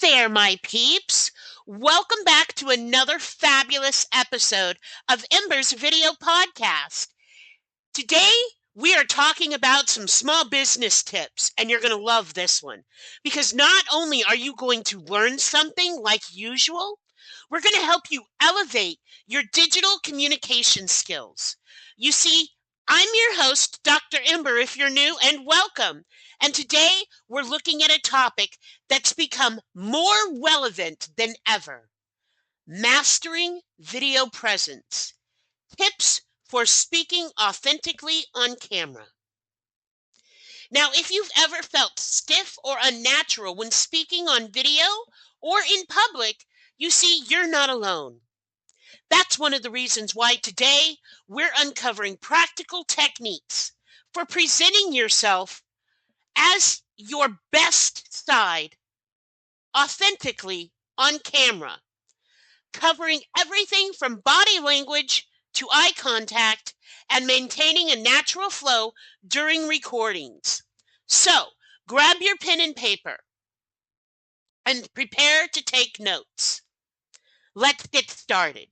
there, my peeps. Welcome back to another fabulous episode of Ember's video podcast. Today, we are talking about some small business tips, and you're going to love this one because not only are you going to learn something like usual, we're going to help you elevate your digital communication skills. You see, I'm your host, Dr. Ember, if you're new, and welcome. And today, we're looking at a topic that's become more relevant than ever: mastering video presence. Tips for speaking authentically on camera. Now, if you've ever felt stiff or unnatural when speaking on video or in public, you see, you're not alone. That's one of the reasons why today we're uncovering practical techniques for presenting yourself as your best side authentically on camera, covering everything from body language to eye contact and maintaining a natural flow during recordings. So, grab your pen and paper and prepare to take notes. Let's get started.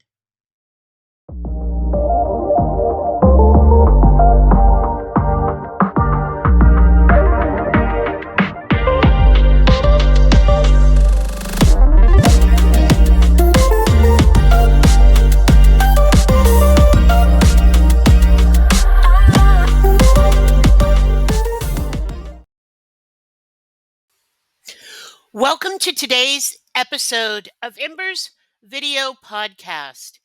Welcome to today's episode of Ember's video podcast,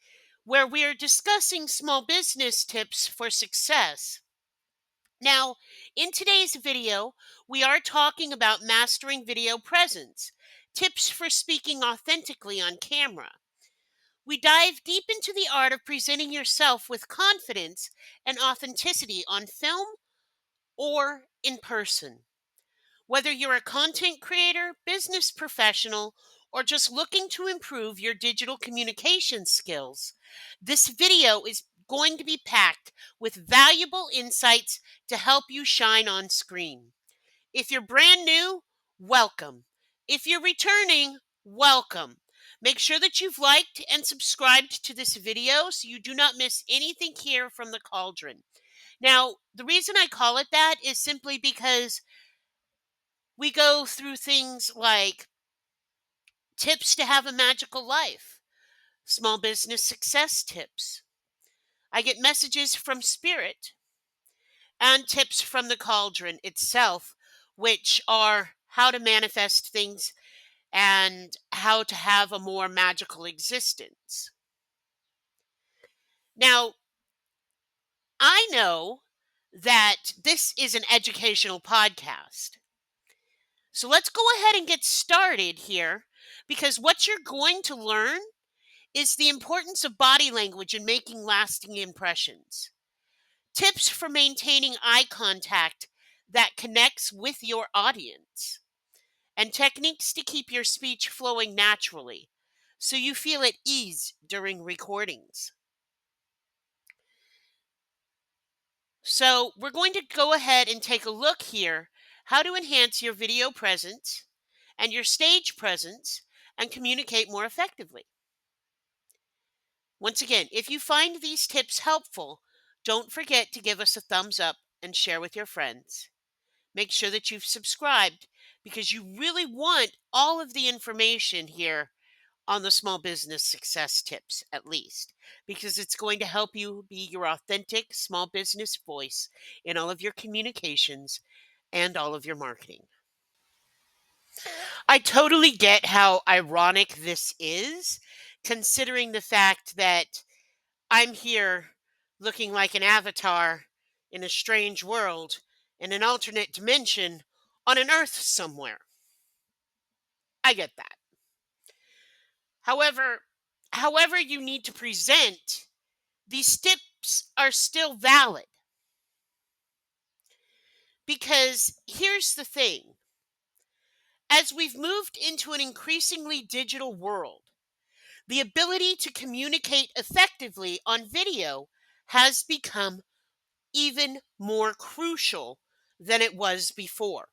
where we are discussing small business tips for success. Now, in today's video, we are talking about mastering video presence, tips for speaking authentically on camera. We dive deep into the art of presenting yourself with confidence and authenticity on film or in person. Whether you're a content creator, business professional, or just looking to improve your digital communication skills, this video is going to be packed with valuable insights to help you shine on screen. If you're brand new, welcome. If you're returning, welcome. Make sure that you've liked and subscribed to this video so you do not miss anything here from the cauldron. Now, the reason I call it that is simply because we go through things like tips to have a magical life, small business success tips. I get messages from Spirit and tips from the cauldron itself, which are how to manifest things and how to have a more magical existence. Now, I know that this is an educational podcast. So let's go ahead and get started here, because what you're going to learn is the importance of body language in making lasting impressions, tips for maintaining eye contact that connects with your audience, and techniques to keep your speech flowing naturally so you feel at ease during recordings. So we're going to go ahead and take a look here how to enhance your video presence and your stage presence and communicate more effectively. Once again, if you find these tips helpful, don't forget to give us a thumbs up and share with your friends. Make sure that you've subscribed, because you really want all of the information here on the small business success tips, at least, because it's going to help you be your authentic small business voice in all of your communications and all of your marketing. I totally get how ironic this is, considering the fact that I'm here looking like an avatar in a strange world, in an alternate dimension, on an Earth somewhere. I get that. However you need to present, these tips are still valid. Because here's the thing. As we've moved into an increasingly digital world, the ability to communicate effectively on video has become even more crucial than it was before.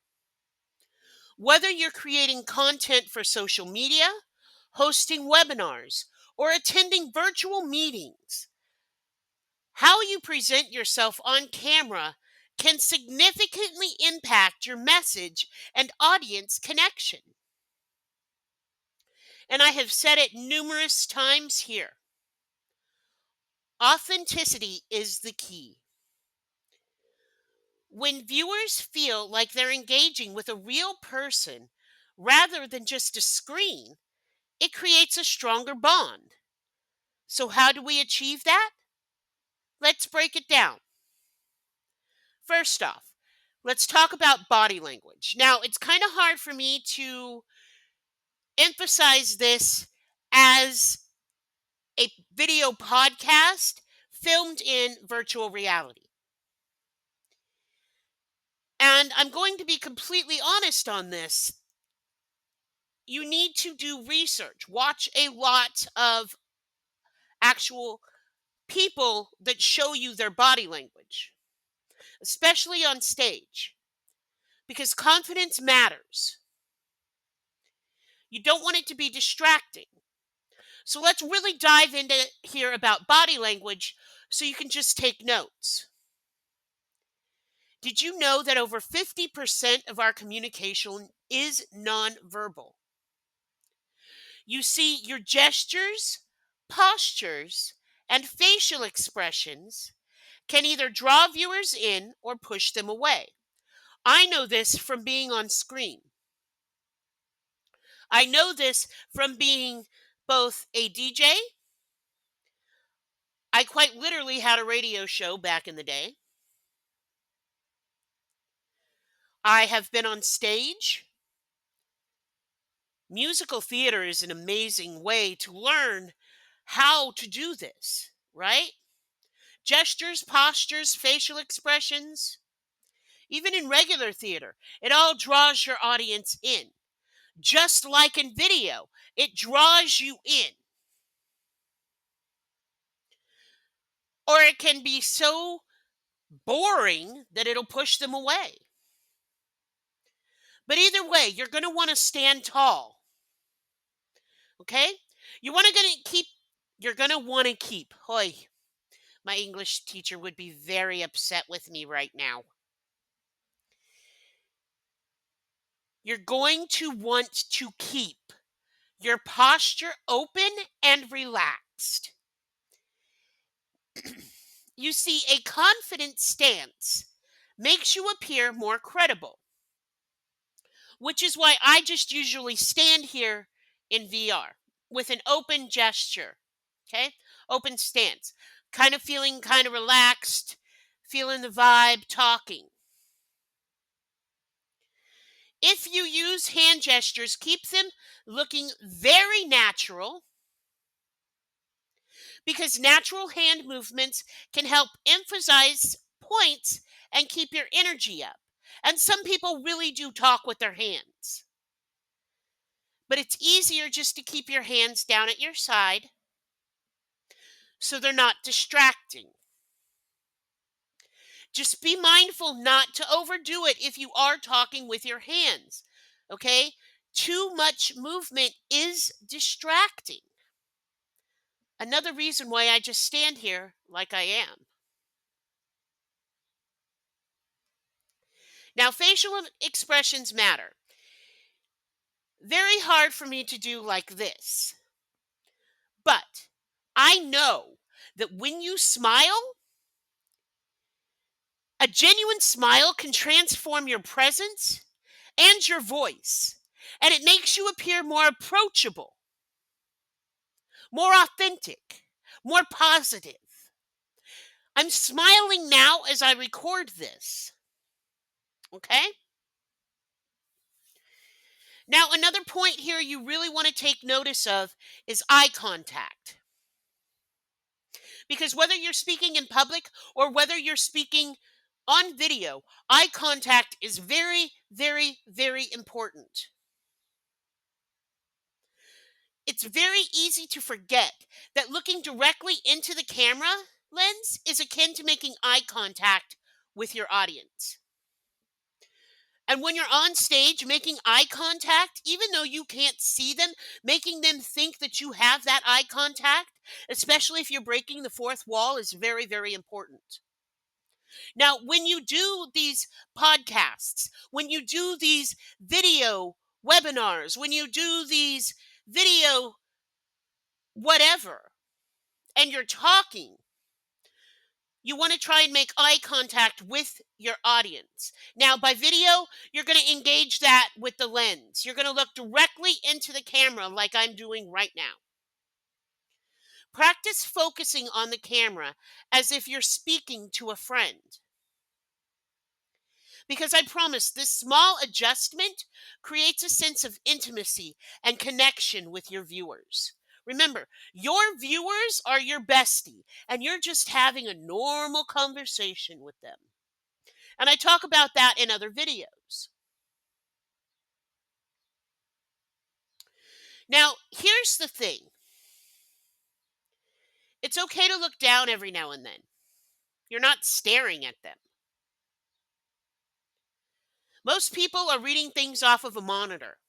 Whether you're creating content for social media, hosting webinars, or attending virtual meetings, how you present yourself on camera can significantly impact your message and audience connection. And I have said it numerous times here. Authenticity is the key. When viewers feel like they're engaging with a real person rather than just a screen, it creates a stronger bond. So, how do we achieve that? Let's break it down. First off, let's talk about body language. Now, it's kind of hard for me to emphasize this as a video podcast filmed in virtual reality. And I'm going to be completely honest on this. You need to do research, watch a lot of actual people that show you their body language, especially on stage, because confidence matters. You don't want it to be distracting. So let's really dive into here about body language so you can just take notes. Did you know that over 50% of our communication is nonverbal? You see, your gestures, postures, and facial expressions can either draw viewers in or push them away. I know this from being on screen. I know this from being both a DJ. I quite literally had a radio show back in the day. I have been on stage. Musical theater is an amazing way to learn how to do this, right? Gestures, postures, facial expressions, even in regular theater, it all draws your audience in. Just like in video, it draws you in. Or it can be so boring that it'll push them away. But either way, you're going to want to stand tall. Okay? You're going to want to keep. Hoy, my English teacher would be very upset with me right now. You're going to want to keep your posture open and relaxed. You see, a confident stance makes you appear more credible, which is why I just usually stand here in VR with an open gesture, okay? Open stance, kind of feeling kind of relaxed, feeling the vibe, talking. If you use hand gestures, keep them looking very natural, because natural hand movements can help emphasize points and keep your energy up. And some people really do talk with their hands. But it's easier just to keep your hands down at your side so they're not distracting. Just be mindful not to overdo it if you are talking with your hands. Okay? Too much movement is distracting. Another reason why I just stand here like I am. Now, facial expressions matter. Very hard for me to do like this. But I know that when you smile, a genuine smile can transform your presence and your voice, and it makes you appear more approachable, more authentic, more positive. I'm smiling now as I record this. Okay? Now, another point here you really want to take notice of is eye contact. Because whether you're speaking in public or whether you're speaking on video, eye contact is very, very, very important. It's very easy to forget that looking directly into the camera lens is akin to making eye contact with your audience. And when you're on stage making eye contact, even though you can't see them, making them think that you have that eye contact, especially if you're breaking the fourth wall, is very, very important. Now, when you do these podcasts, when you do these video webinars, when you do these video whatever, and you're talking, you want to try and make eye contact with your audience. Now, by video, you're going to engage that with the lens. You're going to look directly into the camera like I'm doing right now. Practice focusing on the camera as if you're speaking to a friend. Because I promise this small adjustment creates a sense of intimacy and connection with your viewers. Remember, your viewers are your bestie, and you're just having a normal conversation with them. And I talk about that in other videos. Now, here's the thing. It's okay to look down every now and then. You're not staring at them. Most people are reading things off of a monitor.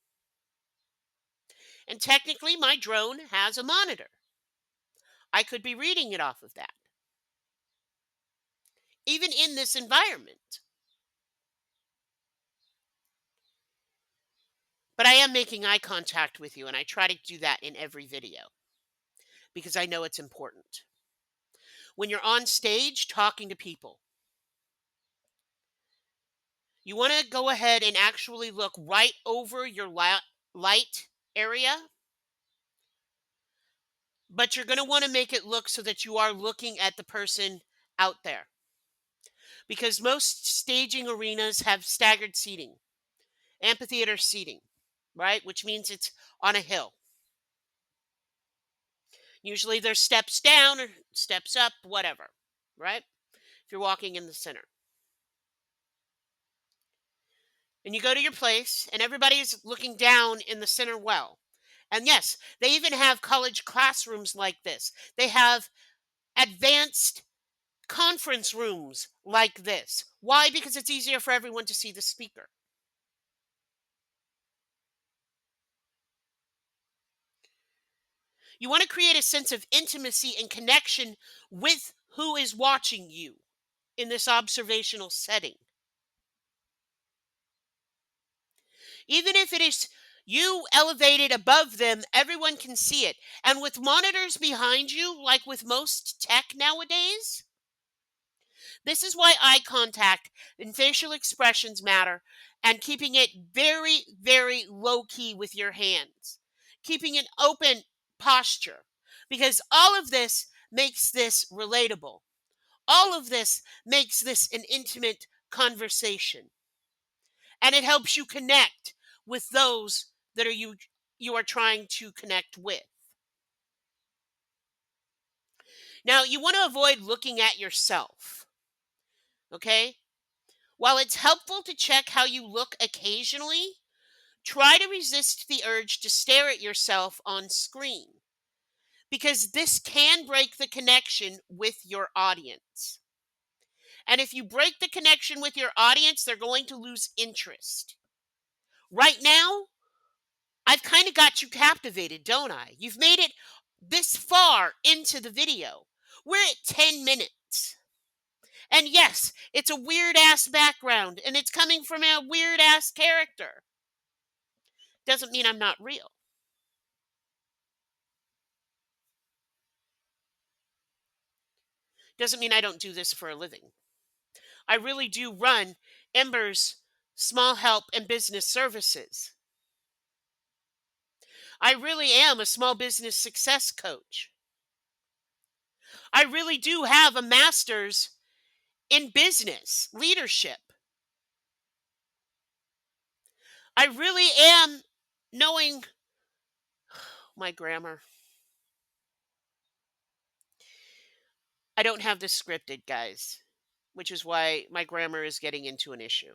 And technically, my drone has a monitor. I could be reading it off of that, even in this environment. But I am making eye contact with you, and I try to do that in every video because I know it's important. When you're on stage talking to people, you want to go ahead and actually look right over your light area, but you're going to want to make it look so that you are looking at the person out there. Because most staging arenas have staggered seating, amphitheater seating, right? Which means it's on a hill. Usually there's steps down or steps up, whatever, right? If you're walking in the center. And you go to your place and everybody's looking down in the center well. And yes, they even have college classrooms like this. They have advanced conference rooms like this. Why? Because it's easier for everyone to see the speaker. You want to create a sense of intimacy and connection with who is watching you in this observational setting. Even if it is you elevated above them, everyone can see it. And with monitors behind you, like with most tech nowadays, this is why eye contact and facial expressions matter, and keeping it very, very low key with your hands, keeping an open posture, because all of this makes this relatable. All of this makes this an intimate conversation, and it helps you connect with those that you are trying to connect with. Now, you want to avoid looking at yourself, okay? While it's helpful to check how you look occasionally, try to resist the urge to stare at yourself on screen because this can break the connection with your audience. And if you break the connection with your audience, they're going to lose interest. Right now, I've kind of got you captivated, don't I? You've made it this far into the video. We're at 10 minutes. And yes, it's a weird ass background and it's coming from a weird ass character. Doesn't mean I'm not real. Doesn't mean I don't do this for a living. I really do run Ember's small help and business services. I really am a small business success coach. I really do have a master's in business leadership. I really am knowing my grammar. I don't have this scripted, guys, which is why my grammar is getting into an issue.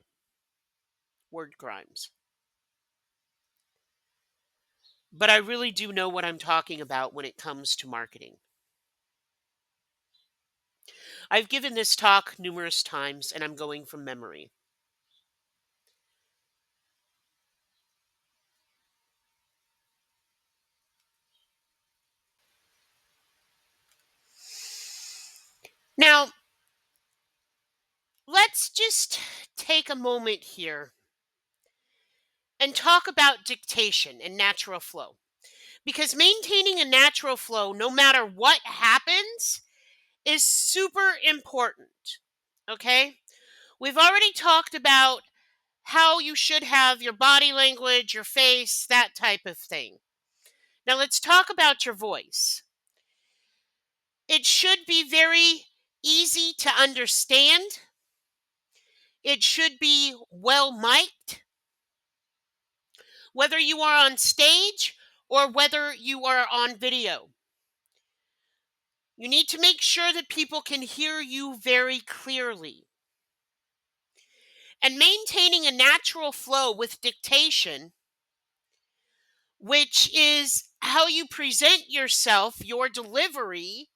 Word crimes. But I really do know what I'm talking about when it comes to marketing. I've given this talk numerous times and I'm going from memory. Now, let's just take a moment here and talk about dictation and natural flow. Because maintaining a natural flow, no matter what happens, is super important. Okay? We've already talked about how you should have your body language, your face, that type of thing. Now let's talk about your voice. It should be very easy to understand. It should be well mic'd, whether you are on stage or whether you are on video. You need to make sure that people can hear you very clearly. And maintaining a natural flow with dictation, which is how you present yourself, your delivery,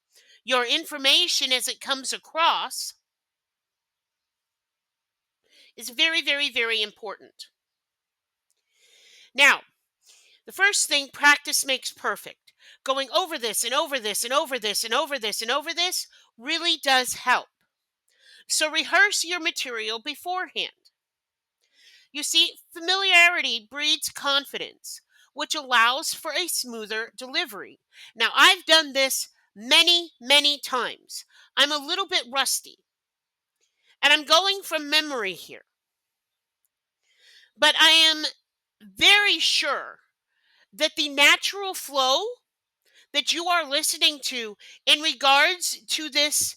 your information as it comes across, is very, very, very important. Now, the first thing, practice makes perfect. Going over this and over this and over this and over this and over this really does help. So rehearse your material beforehand. You see, familiarity breeds confidence, which allows for a smoother delivery. Now, I've done this many, many times. I'm a little bit rusty, and I'm going from memory here. But I am very sure that the natural flow that you are listening to in regards to this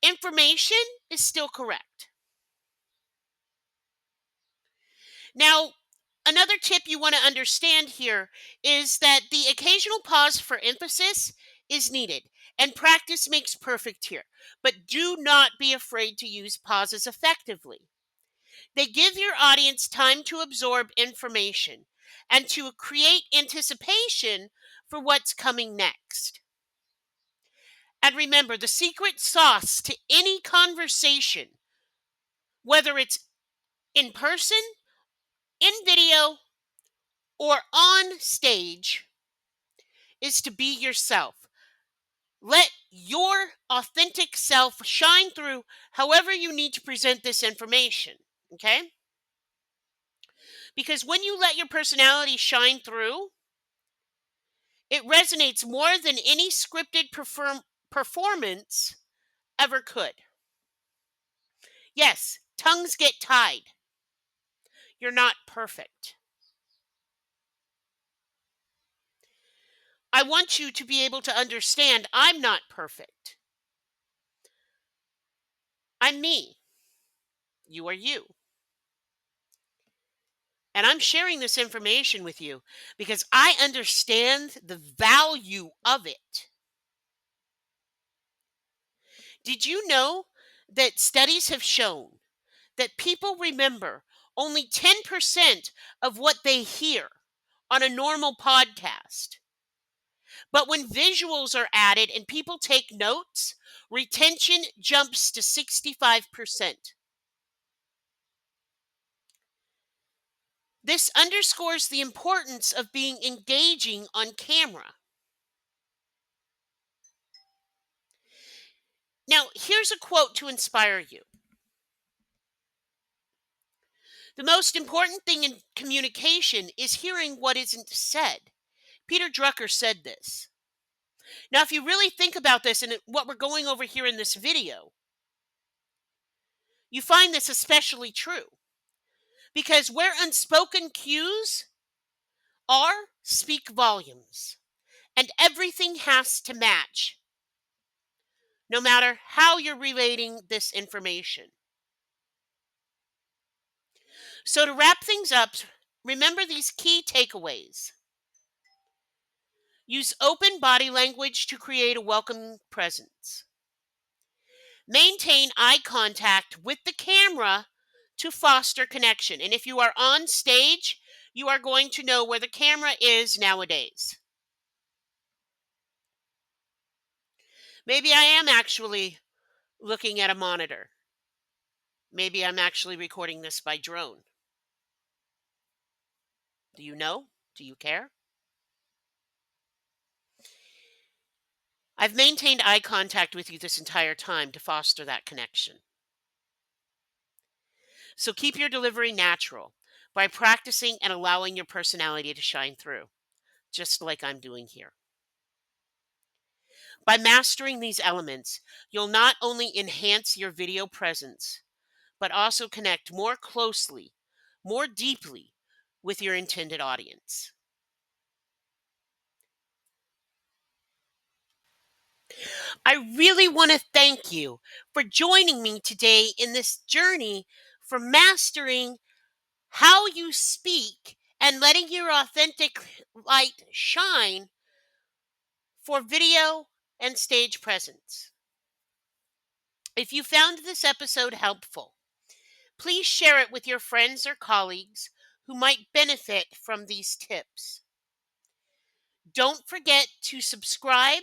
information is still correct. Now, another tip you want to understand here is that the occasional pause for emphasis is needed, and practice makes perfect here. But do not be afraid to use pauses effectively. They give your audience time to absorb information and to create anticipation for what's coming next. And remember, the secret sauce to any conversation, whether it's in person, in video, or on stage, is to be yourself. Let your authentic self shine through however you need to present this information. Okay? Because when you let your personality shine through, it resonates more than any scripted performance ever could. Yes, tongues get tied. You're not perfect. I want you to be able to understand I'm not perfect. I'm me. You are you. And I'm sharing this information with you because I understand the value of it. Did you know that studies have shown that people remember only 10% of what they hear on a normal podcast? But when visuals are added and people take notes, retention jumps to 65%. This underscores the importance of being engaging on camera. Now, here's a quote to inspire you. The most important thing in communication is hearing what isn't said. Peter Drucker said this. Now, if you really think about this and what we're going over here in this video, you find this especially true. Because where unspoken cues are, speak volumes. And everything has to match, no matter how you're relating this information. So to wrap things up, remember these key takeaways. Use open body language to create a welcoming presence. Maintain eye contact with the camera to foster connection. And if you are on stage, you are going to know where the camera is nowadays. Maybe I am actually looking at a monitor. Maybe I'm actually recording this by drone. Do you know? Do you care? I've maintained eye contact with you this entire time to foster that connection. So keep your delivery natural by practicing and allowing your personality to shine through, just like I'm doing here. By mastering these elements, you'll not only enhance your video presence, but also connect more closely, more deeply with your intended audience. I really want to thank you for joining me today in this journey for mastering how you speak and letting your authentic light shine for video and stage presence. If you found this episode helpful, please share it with your friends or colleagues who might benefit from these tips. Don't forget to subscribe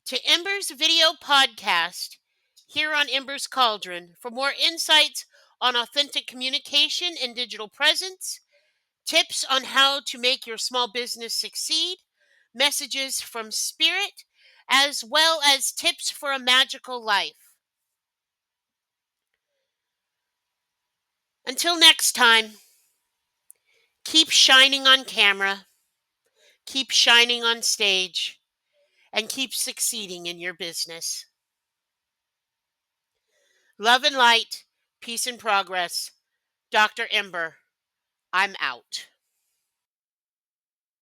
to Ember's video podcast here on Ember's Cauldron for more insights on authentic communication and digital presence, tips on how to make your small business succeed, messages from spirit, as well as tips for a magical life. Until next time, keep shining on camera, keep shining on stage, and keep succeeding in your business. Love and light, peace and progress. Dr. Ember, I'm out.